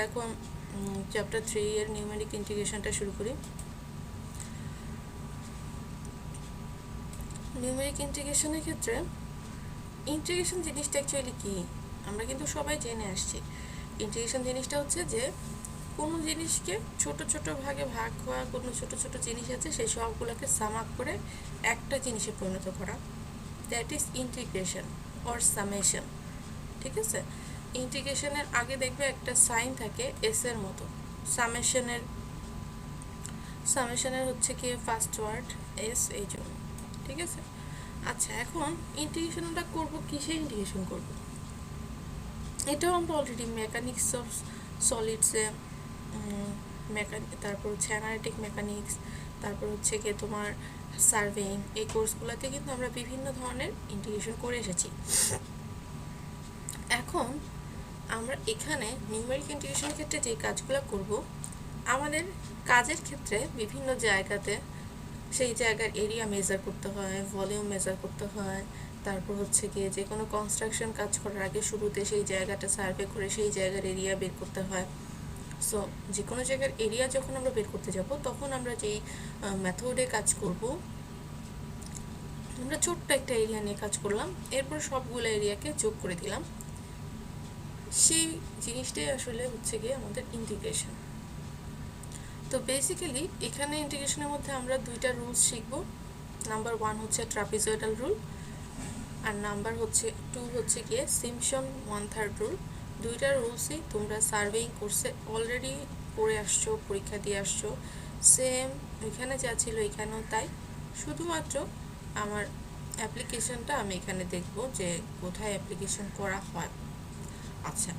এখন চ্যাপ্টার 3 এর নিউমেরিক ইন্টিগ্রেশনটা শুরু করি। নিউমেরিক ইন্টিগ্রেশনের ক্ষেত্রে ইন্টিগ্রেশন জিনিসটা অ্যাকচুয়ালি কি আমরা কিন্তু সবাই জেনে আসছি। ইন্টিগ্রেশন জিনিসটা হচ্ছে যে কোনো জিনিসকে ছোট ছোট ভাগে ভাগ হওয়া, কোনো ছোট ছোট জিনিস আছে সেই সবগুলোকে সাম আপ করে একটা জিনিসে পরিণত করা, that is integration or summation. ঠিক আছে, ইন্টিগ্রেশনের আগে দেখবে একটা সাইন থাকে এস এর মতো, সামেশনের হচ্ছে কি ফার্স্ট ওয়ার্ড এস, এই জন্য। ঠিক আছে, আচ্ছা এখন ইন্টিগ্রেশন আমরা করবো কিসে ইন্টিগ্রেশন করব, এটাও আমরা অলরেডি মেকানিক্স অফ সলিডসে তারপর হচ্ছে অ্যানালিটিক মেকানিক্স, তারপর হচ্ছে গিয়ে তোমার সার্ভেইং, এই কোর্সগুলোতে কিন্তু আমরা বিভিন্ন ধরনের ইন্টিগ্রেশন করে এসেছি। এখন আমরা এখানে নিউমেরিক ইন্টিগ্রেশনের ক্ষেত্রে যে কাজগুলো করব, আমাদের কাজের ক্ষেত্রে বিভিন্ন জায়গাতে সেই জায়গার এরিয়া মেজার করতে হয়, ভলিউম মেজার করতে হয়, তারপর হচ্ছে গিয়ে যে কোনো কনস্ট্রাকশন কাজ করার আগে শুরুতে সেই জায়গাটা সার্ভে করে সেই জায়গার এরিয়া বের করতে হয়। সো যে কোনো জায়গার এরিয়া যখন আমরা বের করতে যাব তখন আমরা যেই মেথডে কাজ করব, আমরা ছোট্ট একটা এরিয়া নিয়ে কাজ করলাম, এরপর সবগুলো এরিয়াকে যোগ করে দিলাম, সেই জিনিসটাই আসলে হচ্ছে গিয়ে আমাদের ইন্টিগ্রেশন। তো বেসিক্যালি এখানে ইন্টিগ্রেশনের মধ্যে আমরা দুইটা রুলস শিখব। নাম্বার 1 হচ্ছে ট্রাপিজয়েডাল রুল, আর নাম্বার 2 হচ্ছে গিয়ে সিম্পসন 1/3 রুল। দুইটা রুলসই তোমরা সার্ভেইং কোর্সে অলরেডি পড়ে আসছো, পরীক্ষা দিয়ে আসছো, সেম এখানে যা ছিল এখানেও তাই, শুধুমাত্র আমার অ্যাপ্লিকেশনটা আমি এখানে দেখব যে কোথায় অ্যাপ্লিকেশন করা হয়। আচ্ছা,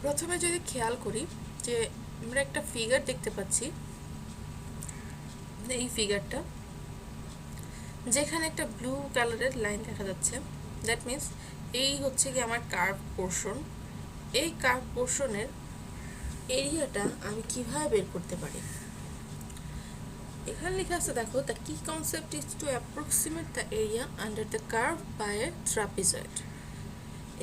প্রথমে যদি খেয়াল করি যে আমরা একটা ফিগার দেখতে পাচ্ছি, এই ফিগারটা যেখানে একটা ব্লু কালারের লাইন দেখা যাচ্ছে, দ্যাট মিনস এই হচ্ছে কি আমার কার্ভ পোর্শন। এই কার্ভ পোর্শনের এরিয়াটা আমি কিভাবে বের করতে পারি, এখানে লেখা আছে দেখো, the key concept is to approximate the area under the curve by a trapezoid.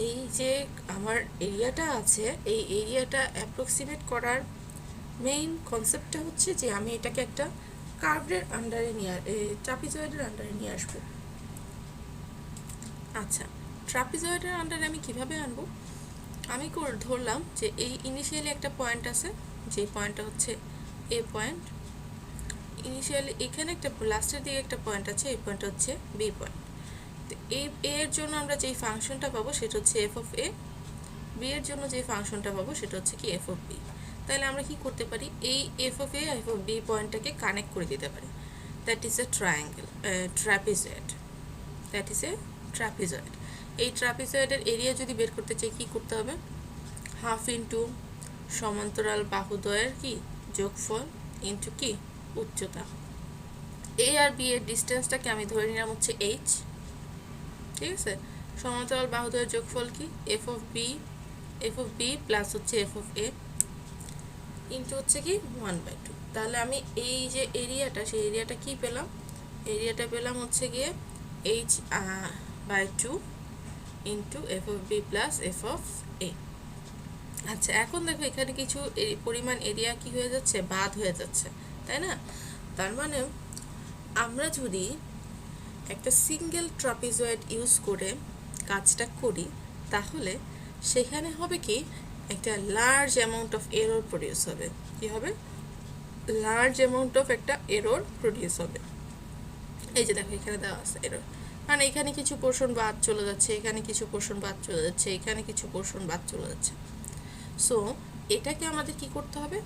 এই যে আমার এরিয়াটা আছে, এই এরিয়াটা অ্যাপ্রক্সিমেট করার মেইন কনসেপ্টটা হচ্ছে যে আমি এটাকে একটা কার্ভের আন্ডারে ট্রাপিজয়েডের আন্ডারে নিয়ে আসবো। আচ্ছা, ট্রাপিজয়েডের আন্ডারে আমি কিভাবে আনবো, আমি ধরলাম যে এই ইনিশিয়ালি একটা পয়েন্ট আছে, যে পয়েন্টটা হচ্ছে এ পয়েন্ট, ইনিশিয়ালি এখানে একটা লাস্টের দিকে একটা পয়েন্ট আছে, এই পয়েন্টটা হচ্ছে বি পয়েন্ট। তো এই এর জন্য আমরা যেই ফাংশনটা পাবো সেটা হচ্ছে এফ অফ এ, বি এর জন্য যে ফাংশনটা পাবো সেটা হচ্ছে কি এফ অফ বি। তাহলে আমরা কি করতে পারি, এই F of A F of B পয়েন্টটাকে কানেক্ট করে দিতে পারি, that is a triangle, trapezoid, that is a trapezoid. এই ট্রাপিজয়েডের এরিয়া যদি বের করতে চাই কি করতে হবে, হাফ ইন্টু সমান্তরাল বাহুদ্বয়ের কি যোগফল ইন্টু কি উচ্চতা। এ আর বি এর ডিস্টেন্সটাকে আমি ধরে নিলাম হচ্ছে এইচ। ঠিক আছে, সমান্তরাল বাহুদ্বয়ের যোগফল কি এফ অফ বি প্লাস হচ্ছে এফ অফ এ ইন্টু হচ্ছে কি 1/2। তাহলে আমি এই যে এরিয়াটা, সেই এরিয়াটা কি পেলাম, এরিয়াটা পেলাম হচ্ছে গিয়ে h/2 into F of B plus F of A. আচ্ছা, এখন দেখো এখানে কিছু পরিমাণ এরিয়া কি হয়ে যাচ্ছে, বাদ হয়ে যাচ্ছে, তাই না? তার মানে আমরা যদি একটা সিঙ্গেল ট্রাপিজয়েড ইউজ করে কাজটা করি, তাহলে সেখানে হবে কি একটা large amount of error produce হবে। কি হবে, লার্জ অ্যামাউন্ট অফ একটা এরর প্রডিউস হবে। এই যে দেখো এখানে দেওয়া আছে এরর, মানে এখানে কিছু পোর্শন বাদ চলে যাচ্ছে, এখানে কিছু পোর্শন বাদ চলে যাচ্ছে, এখানে কিছু পোর্শন বাদ চলে যাচ্ছে। সো এটাকে আমাদের কি করতে হবে,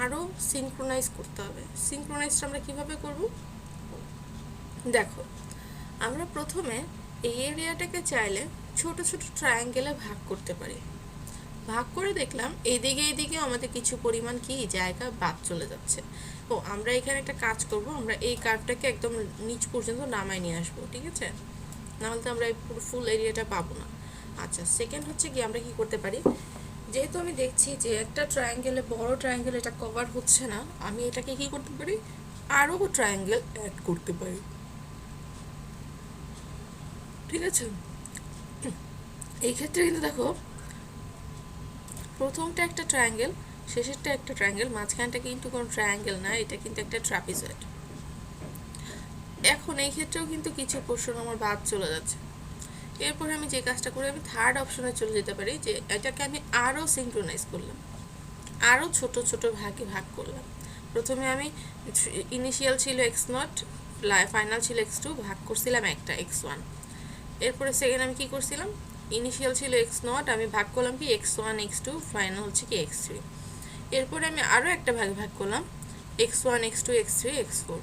আরও সিনক্রোনাইজ করতে হবে। সিনক্রোনাইজটা আমরা কিভাবে করব, দেখো আমরা প্রথমে এই এরিয়াটাকে চাইলে ছোট ছোট ট্রায়াঙ্গেলে ভাগ করতে পারি। ভাগ করে দেখলাম এইদিকে আমাদের কিছু পরিমাণ কি জায়গা বাদ চলে যাচ্ছে। ও আমরা এখানে একটা কাজ করব, আমরা এই কার্ভটাকে একদম নিচ পর্যন্ত নামায় নিয়ে আসবো, ঠিক আছে, নাহলে তো আমরা এই পুরো ফুল এরিয়াটা পাবো না। আচ্ছা, সেকেন্ড হচ্ছে কি আমরা কি করতে পারি, যেহেতু আমি দেখছি যে একটা ট্রায়াঙ্গেলে, বড় ট্রায়াঙ্গেল এটা কভার হচ্ছে না, আমি এটাকে কি করতে পারি, আরও ট্রায়াঙ্গেল অ্যাড করতে পারি। ঠিক আছে, এই ক্ষেত্রে কিন্তু দেখো প্রথমটা একটা ট্রায়াঙ্গেল, শেষেরটা একটা ট্রায়াঙ্গেল, মাঝখানটা কিন্তু কোনো ট্রায়াঙ্গেল না, এটা কিন্তু একটা ট্রাপিজয়েড। এখন এই ক্ষেত্রেও কিন্তু কিছু পোর্শন আমার বাদ চলে যাচ্ছে। এরপরে আমি যে কাজটা করি, আমি থার্ড অপশনে চলে যেতে পারি, যে এটাকে আমি আরও সিঙ্ক্রোনাইজ করলাম, আরও ছোট ছোট ভাগে ভাগ করলাম। প্রথমে আমি ইনিশিয়াল ছিল x0, ফাইনাল ছিল x2, ভাগ করছিলাম একটা x1। এরপরে সেকেন্ড আমি কি করছিলাম, ইনিশিয়াল ছিল x0, আমি ভাগ করলাম কি x1 x2, ফাইনাল হচ্ছে কি x3। এরপরে আমি আরও একটা ভাগে ভাগ করলাম x1 x2 x3 x4।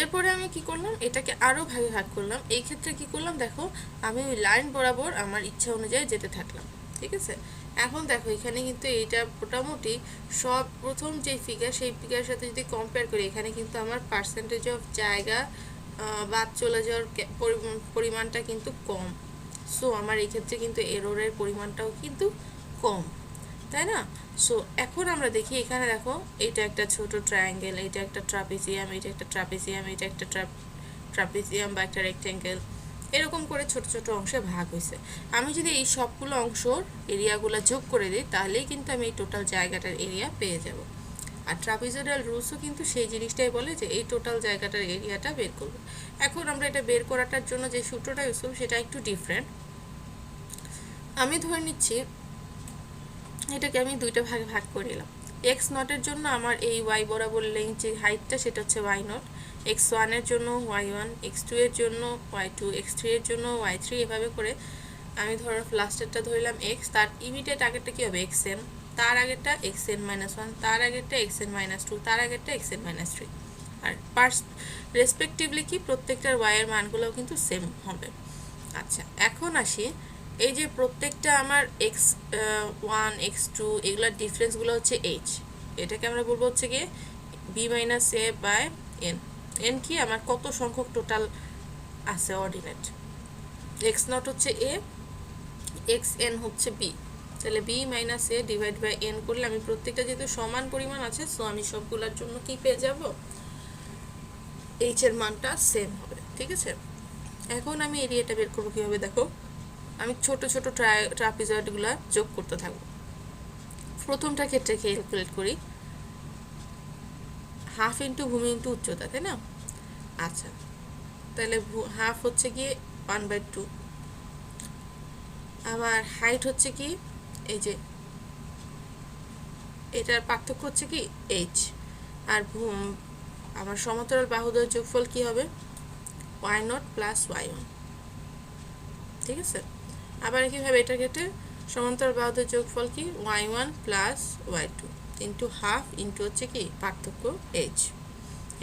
এরপরে আমি কি করলাম, এটাকে আরও ভাগে ভাগ করলাম। এই ক্ষেত্রে কি করলাম দেখো, আমি ওই লাইন বরাবর আমার ইচ্ছা অনুযায়ী যেতে থাকলাম, ঠিক আছে। এখন দেখো এখানে কিন্তু এইটা মোটামুটি সব প্রথম যে ফিগার, সেই ফিগারের সাথে যদি কম্পেয়ার করি, এখানে কিন্তু আমার পার্সেন্টেজ অফ জায়গা বাদ চলে যাওয়ার পরিমাণটা কিন্তু কম। সো আমার এই ক্ষেত্রে কিন্তু এররের পরিমাণটাও কিন্তু কম, তাই না? সো এখন আমরা দেখি, এখানে দেখো এটা একটা ছোট ট্রায়াঙ্গেল, এটা একটা ট্রাপিজিয়াম, এটা একটা ট্রাপিজিয়াম, এটা একটা ট্রাপিজিয়াম বা একটা রেক্ট্যাঙ্গেল, এরকম করে ছোট ছোট অংশে ভাগ হয়েছে। আমি যদি এই সবগুলো অংশর এরিয়াগুলো যোগ করে দিই, তাহলেই কিন্তু আমি এই টোটাল জায়গাটার এরিয়া পেয়ে যাব। আর ট্রাপিজয়েডাল রুলসও কিন্তু সেই জিনিসটাই বলে যে এই টোটাল জায়গাটার এরিয়াটা বের করবে। এখন আমরা এটা বের করাটার জন্য যে সূত্রটা ইউজ করব সেটা একটু ডিফারেন্ট। আমি ধরে নিচ্ছি এটাকে আমি দুইটা ভাগে ভাগ করে নিলাম। x0 এর জন্য আমার এই y বরাবর লেন্থ যে হাইটটা সেটা হচ্ছে y0, x1 এর জন্য y1, x2 এর জন্য y2, x3 এর জন্য y3, এভাবে করে আমি ধরো লাস্টেরটা ধরলাম x, তার ইমিডিয়েট আগেরটা কি হবে xn, তার আগেরটা xn - 1, তার আগেরটা xn - 2, তার আগেরটা xn - 3। আর রেসপেক্টিভলি কি প্রত্যেকটার y এর মানগুলোও কিন্তু সেম হবে। আচ্ছা, এখন আসি, এই যে প্রত্যেকটা আমার x1 x2 এগুলোর ডিফারেন্সগুলো হচ্ছে h, এটাকে আমরা বলবো হচ্ছে গিয়ে b - a/n। n কি আমার কত সংখ্যক টোটাল আছে অর্ডিনেট, x0 হচ্ছে a, xn হচ্ছে b, তাহলে b - a divide by n করলে আমি প্রত্যেকটা যেহেতু সমান পরিমাণ আছে, সো আমি সবগুলোর জন্য কি পেয়ে যাব, h এর মানটা সেম হবে, ঠিক আছে। এখন আমি এরিয়াটা বের করবো কিভাবে, দেখো আমি ছোট ছোট ট্রাপিজয়েডগুলো যোগ করতে থাকবো। প্রথমটা ক্ষেত্রে ক্যালকুলেট করি, হাফ ইন্টু ভূমি ইন্টু উচ্চতা, তাই না? আচ্ছা, তাহলে হাফ হচ্ছে কি 1/2, আমার হাইট হচ্ছে কি এই যে এটার পার্থক্য হচ্ছে কি h, আর আমার সমান্তরাল বাহুদ্বয়ের যোগফল কি হবে y0 প্লাস y1, ঠিক আছে। আবার কিভাবে, এটার ক্ষেত্রে সমান্তরাল বাহুদের যোগফল কি y1 plus y2 into half into হচ্ছে কি পার্থক্য h।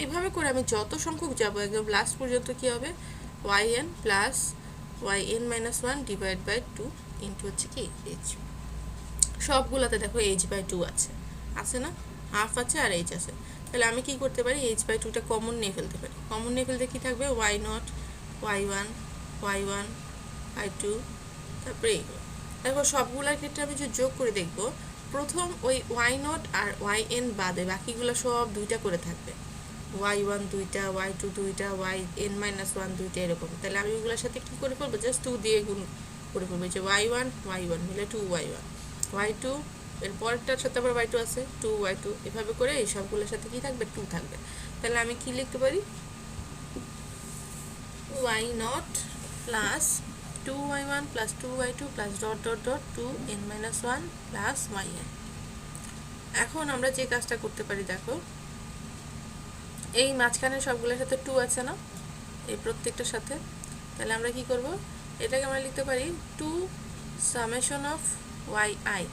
এইভাবে করে আমি যত সংখ্যক যাব একদম লাস্ট পর্যন্ত কি হবে yn plus yn - 1 divide by 2 into হচ্ছে কি h। সবগুলোতে দেখো h/2 আছে না, হাফ আছে আর h আছে, তাহলে আমি কি করতে পারি, h/2টা কমন নিয়ে ফেলতে পারি। কমন নিয়ে ফেলতে কি থাকবে y0 y1 y1 y2, তারপরে এইগুলো দেখো সবগুলোর ক্ষেত্রে আমি যদি যোগ করে দেখব, প্রথম ওই y0 আর yn বাদে বাকিগুলো সব দুইটা করে থাকবে, y1 দুইটা, y2 দুইটা, yn - 1 দুইটা, এরকম। তাহলে আমি ওইগুলোর সাথে কি করে ফেলবো, জাস্ট 2 দিয়ে গুণ করে ফেলবো, যে y1 y1 মিলে 2y1, y2 এর পরেরটার সাথে আবার y2 আছে 2y2, এভাবে করে এই সবগুলোর সাথে কি থাকবে 2 থাকবে। তাহলে আমি কি লিখতে পারি, y0 plus 2y1 plus 2y2 plus dot dot dot 2n - 1 plus yn। এখন আমরা যে কাজটা করতে পারি, দেখো এই মাঝখানে সবগুলোর সাথে 2 আছে না, এই প্রত্যেকটার সাথে, তাহলে আমরা কি করব, এটাকে আমরা লিখতে পারি 2 সামেশন অফ yi,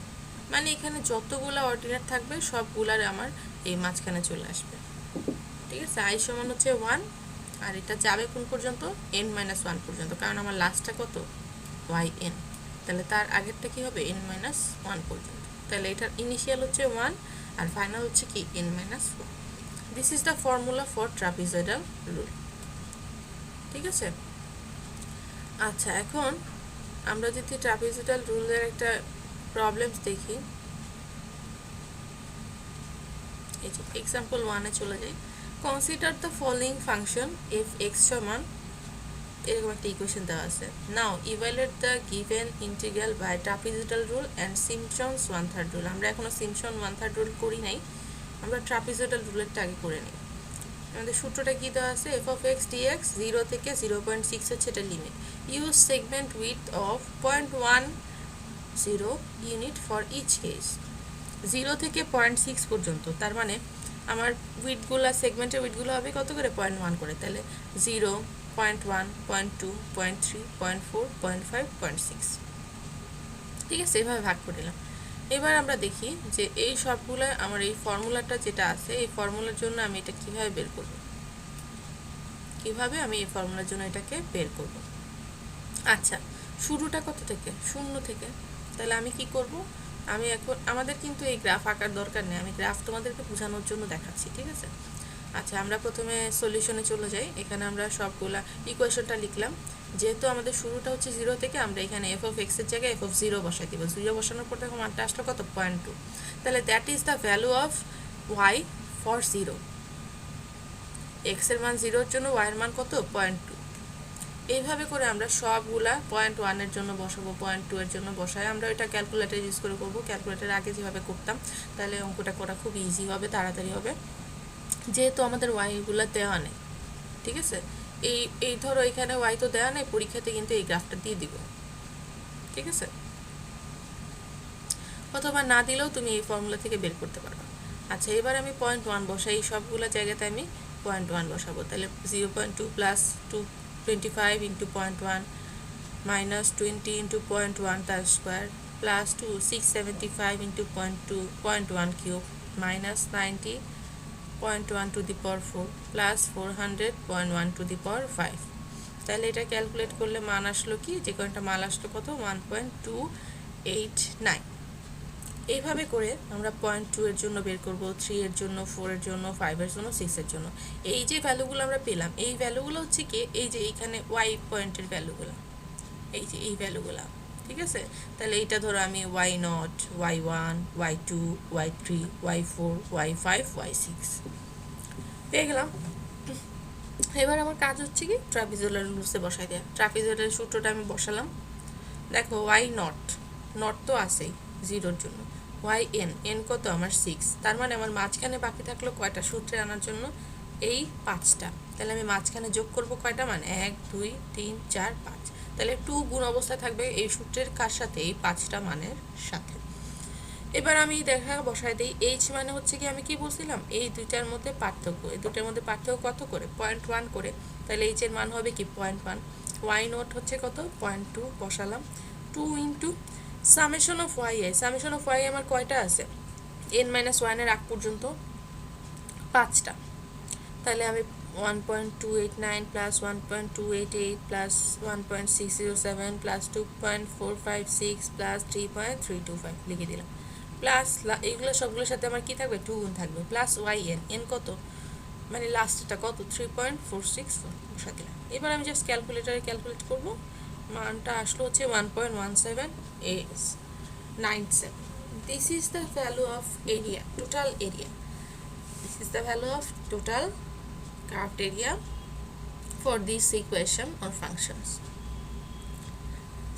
মানে এখানে যতগুলো অর্ডিনেট থাকবে সবগুলার আমার এই মাঝখানে চলে আসবে, ঠিক আছে। i সমান হচ্ছে 1, আর এটা যাবে কোন পর্যন্ত n - 1 পর্যন্ত, কারণ আমার লাস্টটা কত yn, তাহলে তার আগেরটা কি হবে n - 1 পর্যন্ত, তাহলে এটার ইনিশিয়াল হচ্ছে 1 আর ফাইনাল হচ্ছে কি n - 1। This is the formula for trapezoidal rule, ঠিক আছে। আচ্ছা, এখন আমরা যদি ট্রাপিজয়েডাল রুলের একটা প্রবলেমস দেখি, এই যে এক্সাম্পল 1 এ চলে যাই। Consider the following function, if x সমান এরকম একটা ইকুয়েশন দেওয়া আছে। Now evaluate the given integral by trapezoidal rule and Simpson's 1/3 rule. আমরা এখনো সিমপসন 1/3 রুল করি নাই, আমরা ট্রাপিজয়েডাল রুলেরটা আগে করে নিই। আমাদের সূত্রটা কি দেওয়া আছে, এফ অফ এক্স ডিএক্স 0 থেকে 0.6 হচ্ছে এটা limit. Use segment width of 0.10 unit for each case. 0 থেকে 0.6 পর্যন্ত, তার মানে আমার উইথগুলো সেগমেন্টের উইথগুলো হবে কত করে, 0.1 করে। তাহলে 0, 0.1, 0.2, 0.3, 0.4, 0.5, 0.6। ঠিক আছে, এভাবে ভাগ করে নিলাম। এবার আমরা দেখি যে এই সবগুলো আমার এই ফর্মুলাটা যেটা আছে, এই ফর্মুলার জন্য আমি এটা কিভাবে বের করব, কিভাবে আমি এই ফর্মুলার জন্য এটাকে বের করব। আচ্ছা, শুরুটা কত থেকে, 0 থেকে। তাহলে আমি কি করব, আমি এখন আমাদের কিন্তু এই গ্রাফ আঁকার দরকার নেই, আমি গ্রাফ তোমাদেরকে বোঝানোর জন্য দেখাচ্ছি। ঠিক আছে, আচ্ছা আমরা প্রথমে সলিউশনে চলে যাই। এখানে আমরা সবগুলা ইকুয়েশনটা লিখলাম। যেহেতু আমাদের শুরুটা হচ্ছে 0 থেকে, আমরা এখানে এফ অফ এক্স এর জায়গায় এফ অফ 0 বসাই দিব। 0 বসানোর পর দেখো মানটা আসলো কত, 0.2। তাহলে that is the value of Y for 0। X এর মান 0 এর জন্য ওয়াই এর মান কত, 0.2। এইভাবে করে আমরা সবগুলা 0.1 এর জন্য বসাবো, 0.2 এর জন্য বসাই। আমরা এটা ক্যালকুলেটর ইউজ করে করবো, ক্যালকুলেটর আগে যেভাবে করতাম, তাহলে অঙ্কটা করা খুব ইজি হবে, তাড়াতাড়ি হবে, যেহেতু আমাদের ওয়াইগুলো দেওয়া নেই। ঠিক আছে, এই ধরো এখানে ওয়াই তো দেওয়া নেই, পরীক্ষাতে কিন্তু এই গ্রাফটা দিয়ে দিব। ঠিক আছে, অথবা না দিলেও তুমি এই ফর্মুলা থেকে বের করতে পারবে। আচ্ছা, এবার আমি 0.1 বসাই, এই সবগুলো জায়গাতে আমি 0.1 বসাবো। তাহলে 0.2 প্লাস 225 ইন্টু 0.1 মাইনাস 20 ইন্টু 0.1 তার square plus 675 into 0.1 cube minus 90 0.1 to the power 4 plus 400 0.1 to the power 5। তাহলে এটা ক্যালকুলেট করলে মান আসলো কি, যে কোনটা মান আসলো কত, 1.289। এইভাবে করে আমরা 0.2 এর জন্য বের করব, 3 এর জন্য, 4 এর জন্য, 5 এর জন্য, 6 এর জন্য। এই যে ভ্যালুগুলো আমরা পেলাম, এই ভ্যালুগুলো হচ্ছে কি, এই যে এইখানে ওয়াই পয়েন্টের ভ্যালুগুলো, এই যে এই ভ্যালুগুলো। ঠিক আছে, তাহলে এইটা ধরো আমি y0, y1, y2, y3, y4, y5, y6 পেয়ে গেলাম। এবার আমার কাজ হচ্ছে কি, ট্রাপিজয়েডাল রুলসে বসাই দেওয়া। ট্রাপিজয়েডাল সূত্রটা আমি বসালাম। দেখো y0 নট তো আছেই 0 এর জন্য, yn কত আমার 6, তার মানে আমার মাঝখানে বাকি থাকলো কয়টা সূত্রে আনার জন্য, এই 5টা। তাহলে আমি মাঝখানে যোগ করব কয়টা মান, 1 2 3 4 5। তাহলে 2 গুণ অবস্থায় থাকবে এই সূত্রের কার সাথে, এই 5টা মানের সাথে। এবার আমি দেখা বসাই দিই। এইচ মানে হচ্ছে কি, আমি কি বলছিলাম, এই দুইটার মধ্যে পার্থক্য, এই দুটার মধ্যে পার্থক্য কত করে, 0.1 করে। তাহলে এইচ এর মান হবে কি, 0.1। ওয়াই নোট হচ্ছে কত, 0.2 বসালাম। 2 into summation of Y I, summation of Y আমার কয়টা আছে, n-1 এর আগ পর্যন্ত 5টা। তাহলে আমি 1.289 প্লাস 1.288 প্লাস 1.607 প্লাস 2.456 প্লাস 3.325 লিখে দিলাম। প্লাস এইগুলো সবগুলোর সাথে আমার কি থাকবে, 2 গুণ থাকবে, প্লাস yn কত, মানে লাস্টটা কত, 3.46 বসা দিলাম। এবার আমি জাস্ট ক্যালকুলেটারে ক্যালকুলেট করব, মানটা আসলো হচ্ছে 1.1797। This is the value of area, total area. This is the value of total carved area for this equation or functions.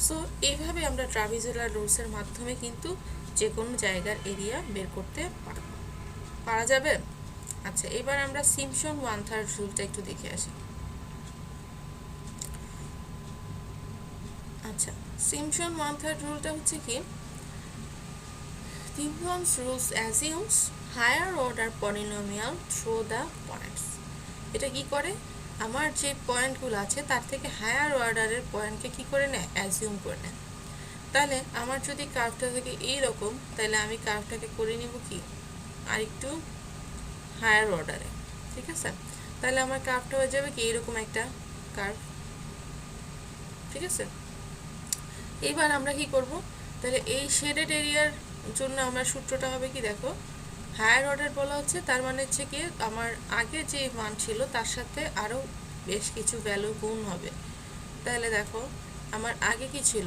So এইভাবে আমরা ট্রাপিজয়েডাল রুলসের মাধ্যমে কিন্তু যে কোনো জায়গার এরিয়া বের করতে পারা যাবে। আচ্ছা, এবার আমরা সিম্পসন 1/3 রুলটা একটু দেখে আসি। আচ্ছা, সিম্পসন 1/3 রুলটা হচ্ছে কি, Simpson's rules assumes higher order polynomial through the points. এটা কি করে, আমার যে পয়েন্টগুলো আছে তার থেকে হায়ার অর্ডারের পয়েন্টকে কি করে নেয়, অ্যাজিউম করে নেয়। তাহলে আমার যদি কার্ভটা থাকে এইরকম, তাহলে আমি কার্ভটাকে করে নিব কি, আর একটু হায়ার অর্ডারে। ঠিক আছে, তাহলে আমার কার্ভটা হয়ে যাবে কি, এইরকম একটা কার্ভ। ঠিক আছে, এইবার আমরা কি করব, তাহলে এই শেডেড এরিয়ার জন্য আমার সূত্রটা হবে কি, দেখো হায়ার অর্ডার বলা হচ্ছে, তার মানে হচ্ছে কি আমার আগে যে মান ছিল তার সাথে আরও বেশ কিছু ভ্যালু গুণ হবে। তাহলে দেখো আমার আগে কি ছিল,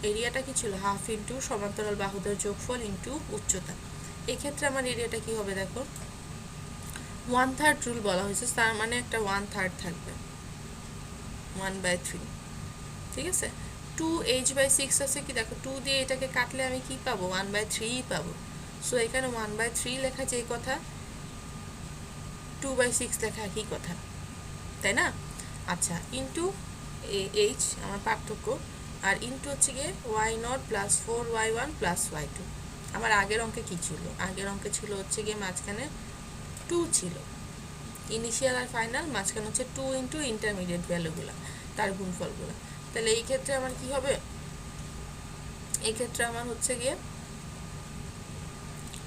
এরিয়াটা কি ছিল, হাফ ইন্টু সমান্তরাল বাহুদের যোগফল ইন্টু উচ্চতা। এক্ষেত্রে আমার এরিয়াটা কি হবে, দেখো 1/3 রুল বলা হয়েছে, তার মানে একটা 1/3 থাকবে। 1/3, ঠিক আছে। 2h/6 আছে কি দেখো, 2 দিয়ে এটাকে কাটলে আমি কি পাবো, 1/3 পাবো। সো এখানে 1/3 লেখা যেই কথা, 2/6 লেখা একই কথা, তাই না? আচ্ছা, ইন্টু এইচ আমার পার্থক্য, আর ইন্টু হচ্ছে গিয়ে y0 plus 4y1 plus y2। আমার আগের অঙ্কে কি ছিল, আগের অঙ্কে ছিল হচ্ছে গিয়ে মাঝখানে 2 ছিল, ইনিশিয়াল আর ফাইনাল, মাঝখানে হচ্ছে 2 ইন্টু ইন্টারমিডিয়েট ভ্যালুগুলো, তার গুণফলগুলো। তাহলে এই ক্ষেত্রে আমার কি হবে, এই ক্ষেত্রে আমার হচ্ছে গিয়ে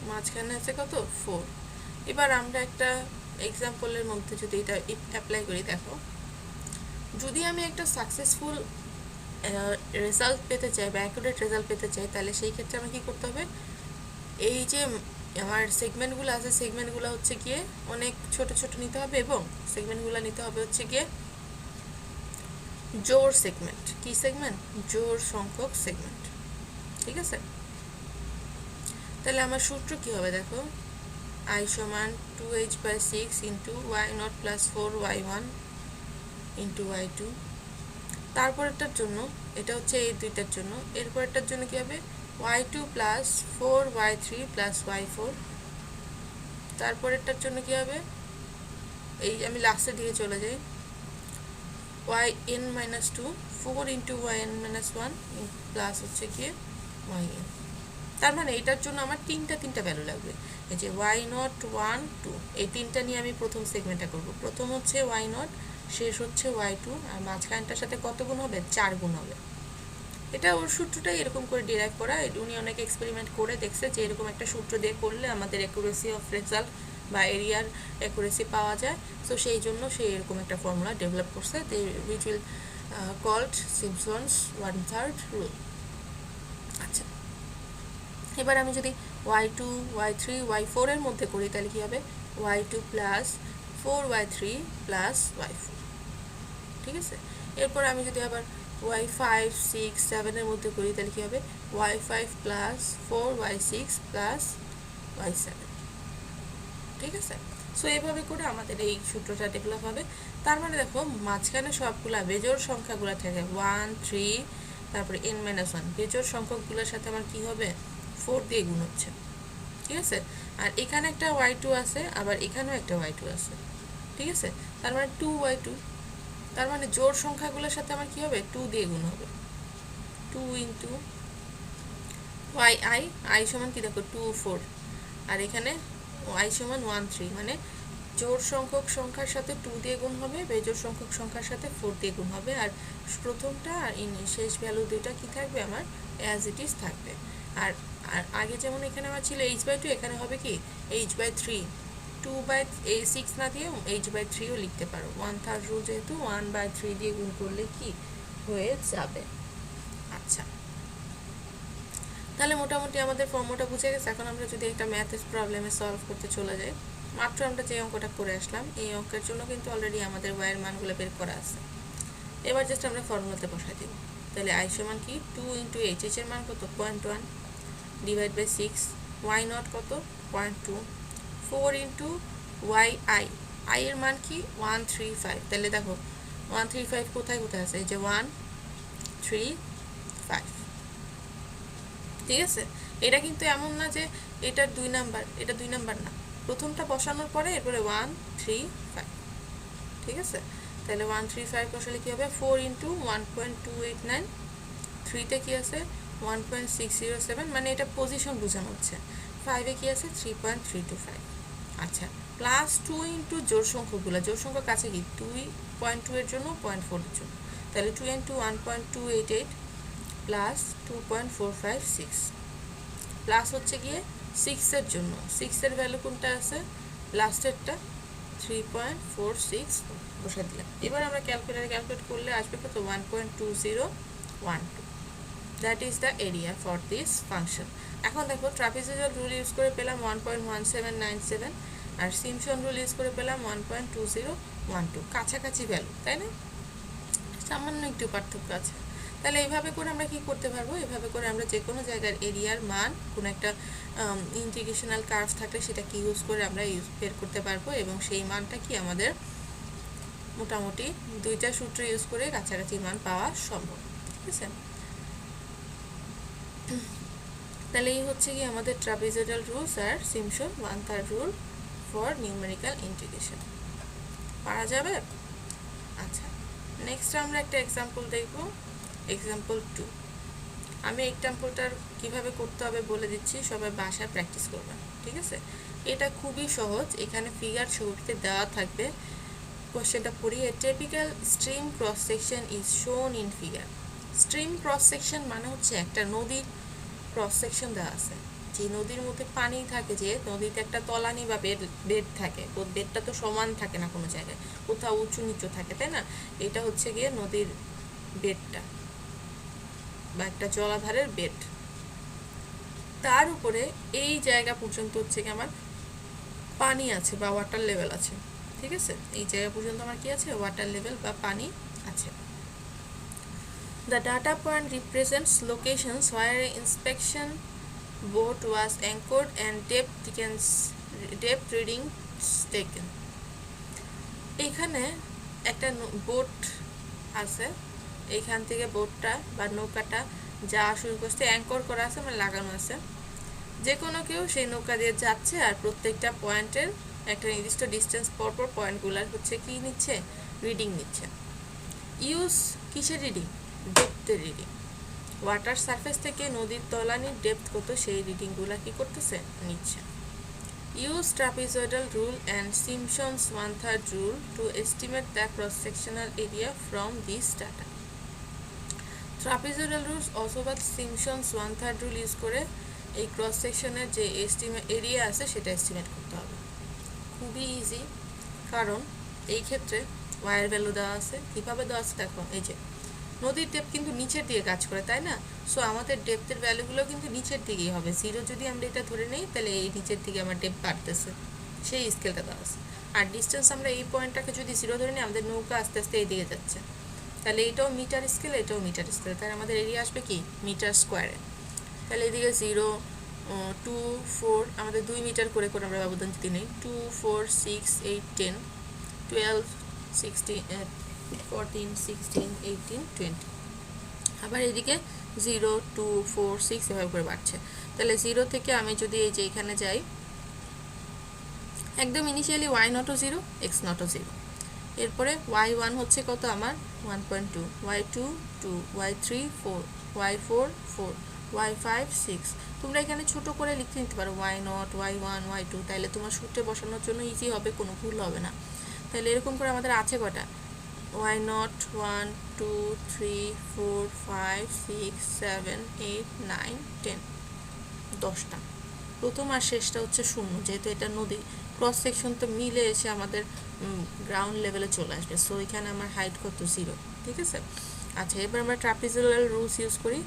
মাঝখানে আছে কত, 4। এবার আমরা একটা এক্সাম্পলের মধ্যে যদি এটা অ্যাপ্লাই করি, দেখো যদি আমি একটা সাকসেসফুল রেজাল্ট পেতে চাই বা অ্যাকুরেট রেজাল্ট পেতে চাই, তাহলে সেই ক্ষেত্রে আমার কী করতে হবে, এই যে আমার সেগমেন্টগুলো আছে, সেগমেন্টগুলো হচ্ছে গিয়ে অনেক ছোট ছোট নিতে হবে, এবং সেগমেন্টগুলো নিতে হবে হচ্ছে গিয়ে জোড় সেগমেন্ট। কি সেগমেন্ট, জোড় সংখ্যক সেগমেন্ট, ঠিক আছে। তাহলে আমার সূত্র কি হবে দেখো, i সমান 2h/6 into y0 plus 4y1 into y2। তারপরেরটার জন্য এটা হচ্ছে এই দুইটার জন্য, এরপরেরটার জন্য কি হবে y2 plus 4y3 plus y4। তারপরেরটার জন্য কি হবে, এই আমি লাস্টের দিকে চলে যাই, yn-2 4 ইন্টু yn-1 প্লাস হচ্ছে কি yn। তার মানে এটার জন্য আমার তিনটা ভ্যালু লাগবে, এই যে y0 1 2, এই তিনটা নিয়ে আমি প্রথম সেগমেন্টটা করব। প্রথম হচ্ছে y0, শেষ হচ্ছে y2, আর মাঝখানটার সাথে কত গুণ হবে, 4 গুণ হবে। এটা ওর সূত্রটাই এরকম করে ডিরাইভ করা, উনি অনেক এক্সপেরিমেন্ট করে দেখছে যে এরকম একটা সূত্র দিয়ে করলে আমাদের অ্যাকুরেসি অফ রেজাল্ট বা এরিয়ার অ্যাকুরেসি পাওয়া যায়। সো সেই জন্য সে এরকম একটা ফর্মুলা ডেভেলপ করছে, which will called Simpson's 1/3 rule. আচ্ছা, এবার আমি যদি y2 y3 y4 এর মধ্যে করি, তাহলে কি হবে y2 plus 4y3 plus y4, ঠিক আছে। এরপর আমি যদি আবার y5 6 7 এর মধ্যে করি, তাহলে কি হবে y5 plus 4y6 plus y7, ঠিক আছে। সো এইভাবে করে আমাদের এই সূত্রটা ডেভেলপ হবে। তার মানে দেখো মাঝখানে সবগুলা বেজোড় সংখ্যাগুলো থাকে 1 3, তারপরে n-1, বেজোড় সংখ্যকগুলোর সাথে আমার কি হবে 4 দিয়ে গুণ হচ্ছে, ঠিক আছে। আর এখানে একটা y2 আছে, আবার এখানেও একটা y2 আছে, ঠিক আছে। তার মানে 2y2, তার মানে জোড় সংখ্যাগুলোর সাথে আমার কি হবে 2 দিয়ে গুণ হবে, 2 ইন্টু yi, i সমান কি দেখো 2 4, আর এখানে i সমান 1 3, মানে জোড় সংখ্যক সংখ্যার সাথে 2 দিয়ে গুণ হবে, বেজোড় সংখ্যক সংখ্যার সাথে 4 দিয়ে গুণ হবে, আর প্রথমটা আর শেষ ভ্যালু দুইটা কি থাকবে আমার অ্যাজ ইট ইজ থাকবে। আর আর আগে যেমন এখানে আমার ছিল h/2, এখানে হবে কি h/3, 2/6 না দিয়ে h/3ও লিখতে পারো, 1/3 রুল যেহেতু 1/3 দিয়ে গুণ করলে কি হয়ে যাবে। আচ্ছা, তাহলে মোটামুটি আমাদের ফর্মুলাটা বুঝে গেছে। এখন আমরা যদি একটা ম্যাথের প্রবলেমে সলভ করতে চলে যাই, মাত্র আমরা যে অঙ্কটা করে আসলাম, এই অঙ্কের জন্য কিন্তু অলরেডি আমাদের y এর মানগুলো বের করা আছে। এবার জাস্ট আমরা ফর্মুলাতে বসাই দেব। তাহলে i সমান কি 2 ইন্টু h, এর মান কত 0.1, ডিভাইড বাই 6, y0 কত 0.2, 4 ইন্টু yi, i এর মান কি 135। তাহলে দেখো 135 কোথায় কোথায় আছে, এই যে 1 3 5, ঠিক আছে। এটা কিন্তু এমন না যে এটার 2 নাম্বার, এটা 2 নাম্বার না, প্রথমটা বসানোর পরে এরপরে 1 3 5, ঠিক আছে। তাহলে 135 বসালে কি হবে 4 ইন্টু 1.289, 3তে কি আছে 1.607, মানে এটা পজিশন বোঝানো হচ্ছে, 5-এ কি আছে 3.325। আচ্ছা, প্লাস 2 ইন্টু জোড় সংখ্যকগুলো, জোড় সংখ্যক আছে কি 2.2 এর জন্য 0.4 এর জন্য, তাহলে 2 ইন্টু 1.288 প্লাস 2.456, প্লাস হচ্ছে গিয়ে 6 এর জন্য, 6 এর ভ্যালু কোনটা আছে লাস্টেরটা 3.46 বসাই দিলাম। এবার আমরা ক্যালকুলেটারে ক্যালকুলেট করলে আসবে কত 1.2012, that is the area for this function. এখন দেখো ট্রাপিজয়েডাল রুল ইউজ করে পেলাম 1.1797, আর সিম্পসন রুল ইউজ করে পেলাম 1.2012, কাছাকাছি ভ্যালু, তাই না, সামান্য একটু পার্থক্য আছে। তাহলে এইভাবে করে আমরা কি করতে পারবো, এভাবে করে আমরা যে কোনো জায়গার এরিয়ার মান কোনো একটা ইন্টিগ্রেশনাল কার্ভ থাকলে সেটা কি ইউজ করে আমরা বের করতে পারবো, এবং সেই মানটা কি আমাদের মোটামুটি দুইটা সূত্র ইউজ করে কাছাকাছি মান পাওয়া সম্ভব। ঠিক আছে, তাহলে এই হচ্ছে কি আমাদের ট্রাপিজয়েডাল রুলস আর Simpson one third rule for numerical integration. পারা যাবে? আচ্ছা, নেক্সট আমরা একটা এক্সাম্পল দেখব, এক্সাম্পল 2। আমি এক্সাম্পলটার কিভাবে করতে হবে বলে দিচ্ছি, সবাই বাসায় প্র্যাকটিস করবেন। ঠিক আছে, এটা খুবই সহজ, এখানে ফিগার ছবিতে দেওয়া থাকবে। কোশ্চেনটা পড়ি, এ typical stream cross section is শোন in figure. Stream cross section মানে হচ্ছে একটা নদীর ক্রস সেকশন দেওয়া আছে, যে নদীর মধ্যে পানি থাকে, যে নদীতে একটা তলানি বা বেড থাকে, বেডটা তো সমান থাকে না কোনো জায়গায়, কোথাও উঁচু নিচু থাকে, তাই না? এটা হচ্ছে গিয়ে নদীর বেডটা বা একটা জলাধারের বেড। তার উপরে এই জায়গা পর্যন্ত হচ্ছে কি আমার পানি আছে বা ওয়াটার লেভেল আছে। ঠিক আছে, এই জায়গা পর্যন্ত আমার কি আছে? ওয়াটার লেভেল বা পানি আছে। The data point represents locations where inspection boat was anchored and depth readings taken. এখানে একটা বোট আছে, এইখান থেকে বোটটা বা নৌকাটা যাওয়া শুরু করছে, অ্যাঙ্কর করা আছে মানে লাগানো আছে। যে কোনো কেউ সেই নৌকা দিয়ে যাচ্ছে আর প্রত্যেকটা পয়েন্টের একটা নির্দিষ্ট ডিস্টেন্স পরপর পয়েন্টগুলার হচ্ছে কি নিচ্ছে? রিডিং নিচ্ছে। ইউজ কিসের রিডিং? ডেপথের রিডিং। ওয়াটার সারফেস থেকে নদীর তলানির ডেপথ কত সেই রিডিংগুলো কি করতেছে? নিচ্ছে। Use trapezoidal rule and Simpson's 1/3 rule to estimate the cross sectional area from this data. Trapezoidal rules অথবা সিম্পসনস 1/3 রুল ইউজ করে এই ক্রস সেকশনের যে এরিয়া আছে সেটা এস্টিমেট করতে হবে। খুবই ইজি, কারণ এই ক্ষেত্রে ওয়াইয়ের ভ্যালু দেওয়া আছে। কীভাবে দেওয়া আছে দেখো, এই যে নদীর ডেপথ কিন্তু নিচের দিকে কাজ করে, তাই না? সো আমাদের ডেপথের ভ্যালুগুলো কিন্তু নিচের দিকেই হবে। 0 যদি আমরা এটা ধরে নিই, তাহলে এই নিচের দিকে আমার ডেপথ বাড়তেছে, সেই স্কেলটা দেওয়া আছে। আর ডিস্টেন্স আমরা এই পয়েন্টটাকে যদি 0 ধরে নিই, আমাদের নৌকা আস্তে আস্তে এই দিকে যাচ্ছে, তাহলে এটাও মিটার স্কেল, এটাও মিটার স্কেল, তাহলে আমাদের এরিয়া আসবে কি? মিটার স্কোয়ারে। তাহলে এদিকে 0, 2, 4, আমাদের 2 মিটার করে করে আমরা ব্যবধান যদি নিই, 2, 4, 6, 8, 10, 12, 16, 14, 16, 18, 20। আবার এদিকে 0, 2, 4, 6 এভাবে করে বাড়ছে। তাহলে 0 থেকে আমি যদি এই যে এখানে যাই, একদম ইনিশিয়ালি y নটও 0, x নটও 0। এরপরে y1 হচ্ছে কত আমার? 1.2, y2 2, y3 4, y4 4, y5 6। তোমরা এখানে ছোট করে লিখতে নিতে পারো y0, y1, y2, তাহলে তোমার সূত্রে বসানোর জন্য ইজি হবে, কোনো ভুল হবে না। তাহলে এরকম করে আমাদের আছে কটা? y0 1 2 3 4 5 6 7 8 9 10, 10টা। প্রথম আর শেষটা হচ্ছে 0, যেহেতু এটা নদী, ক্রস সেকশন তো মিলে এসে আমাদের গ্রাউন্ড লেভেলে চলে আসবে। সো এখানে আমার হাইট কত? 0। ঠিক আছে, আচ্ছা, এবার আমরা ট্রাপিজয়েডাল রুলস ইউজ করি।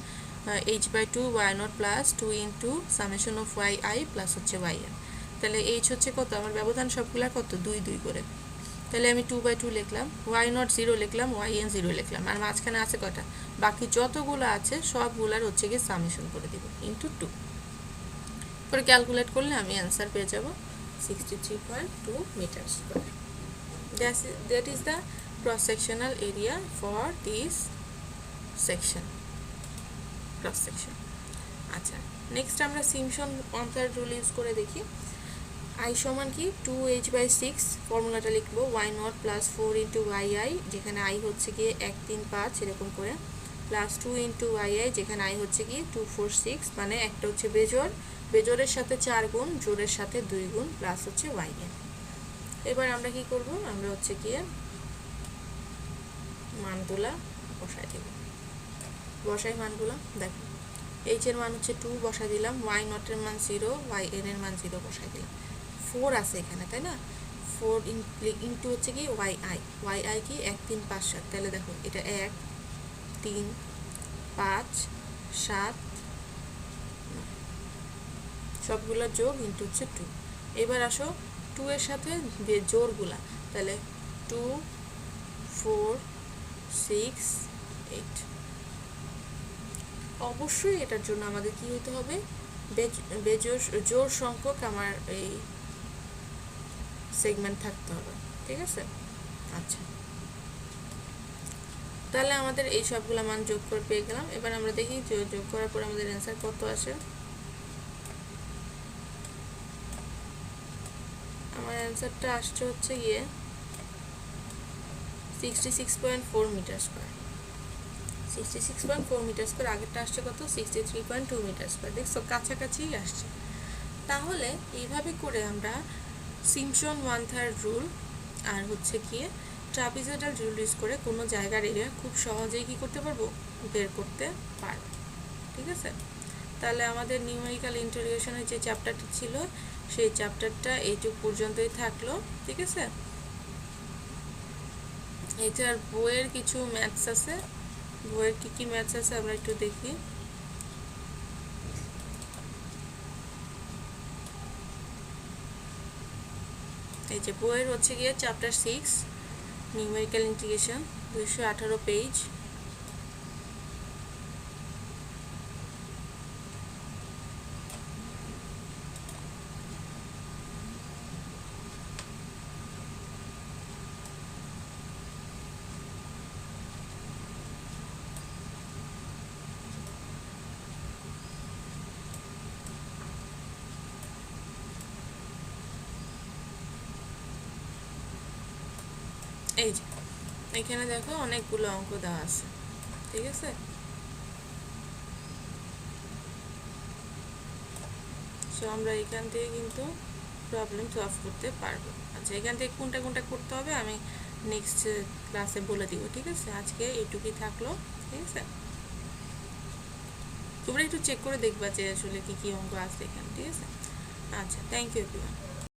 h/2 y0 plus 2 into summation of yi plus হচ্ছে yn। তাহলে h হচ্ছে কত? আমার ব্যবধান সবগুলা কত? 2 2 করে। তাহলে আমি 2/2 লিখলাম, y0 0 লিখলাম, yn 0 লিখলাম, আর মাঝখানে আছে কটা? বাকি যতগুলো আছে সবগুলার হচ্ছে গিয়ে সামেশন করে দিব ইন্টু 2 করে ক্যালকুলেট করলে আমি অ্যান্সার পেয়ে যাব 63.2 metre square. That is the cross-sectional area for this section, cross section. আচ্ছা, নেক্সট আমরা সিম্পসন 1/3 রুল ইউজ করে দেখি। i সমান কি? 2h/6, ফর্মুলাটা লিখবো y0 প্লাস 4 ইন্টু yi, যেখানে i হচ্ছে গিয়ে 1 3 5 এরকম করে, প্লাস 2 ইন্টু yi, যেখানে i হচ্ছে কি 2 4 6, মানে একটা হচ্ছে বেজোড়, বেজোড়ের সাথে 4 গুণ, জোড়ের সাথে 2 গুণ, প্লাস হচ্ছে yn। এবার আমরা কি করব? আমরা হচ্ছে গিয়ে মানগুলা বসাই দেব। বসাই মানগুলা, দেখো h এর মান হচ্ছে 2 বসাই দিলাম, y0 এর মান 0, yn এর মান 0 বসাই দিলাম। 4 আছে এখানে, তাই না? 4 ইন্টু হচ্ছে কি yi কি 1 3 5 7, তাহলে দেখো এটা 1 3 5 7 সবগুলোর যোগ ইন্টু হচ্ছে 2। এবার আসো 2 এর সাথে জোড়গুলা, তাহলে 2 4 6 8। অবশ্যই এটার জন্য আমাদের কি হতে হবে? জোড় সংখ্যক আমার এই সেগমেন্ট থাকতে হবে। ঠিক আছে, আচ্ছা, তাহলে আমাদের এই সবগুলো মান যোগ করে পেয়ে গেলাম। এবার আমরা দেখি যোগ করার পর আমাদের অ্যান্সার কত আসে। আমার অ্যান্সারটা আসছে হচ্ছে গিয়ে 66.4 মিটার স্কোয়ার। 66.4 মিটার স্কোয়ার, আগেরটা আসছে কত 63.2 মিটার স্কোয়ার। দেখছো কাছাকাছি আসছে। তাহলে এইভাবে করে আমরা সিম্পসন 1/3 রুল আর হচ্ছে গিয়ে ট্রাপিজয়েডাল রুল ইউজ করে কোনো জায়গার এরিয়া খুব সহজেই কি করতে পারবো, বের করতে পারবো। ঠিক আছে, তাহলে আমাদের নিউমেরিক্যাল ইন্টিগ্রেশনের যে চ্যাপ্টারটা ছিল সেই চ্যাপ্টারটা এইটুকু পর্যন্তই থাকলো। ঠিক আছে, এটার বইয়ের কিছু ম্যাথস আছে, বইয়ের কি কি ম্যাথস আছে আমরা একটু দেখি। এই যে বইয়ের হচ্ছে গিয়ে চ্যাপ্টার 6 নিউমেরিক্যাল ইন্টিগ্রেশন 218 পেজ। এই যে এখানে দেখো অনেকগুলো অঙ্ক দেওয়া আছে। ঠিক আছে, সো আমরা এখান থেকে কিন্তু প্রবলেম সলভ করতে পারবো। আচ্ছা, এখান থেকে কোনটা কোনটা করতে হবে আমি নেক্সট ক্লাসে বলে দিব। ঠিক আছে, আজকে এইটুকুই থাকলো। ঠিক আছে, তোমরা একটু চেক করে দেখবা যে আসলে কি কি অঙ্ক আছে এখানে। ঠিক আছে, আচ্ছা, থ্যাংক ইউ এভরিওয়ান।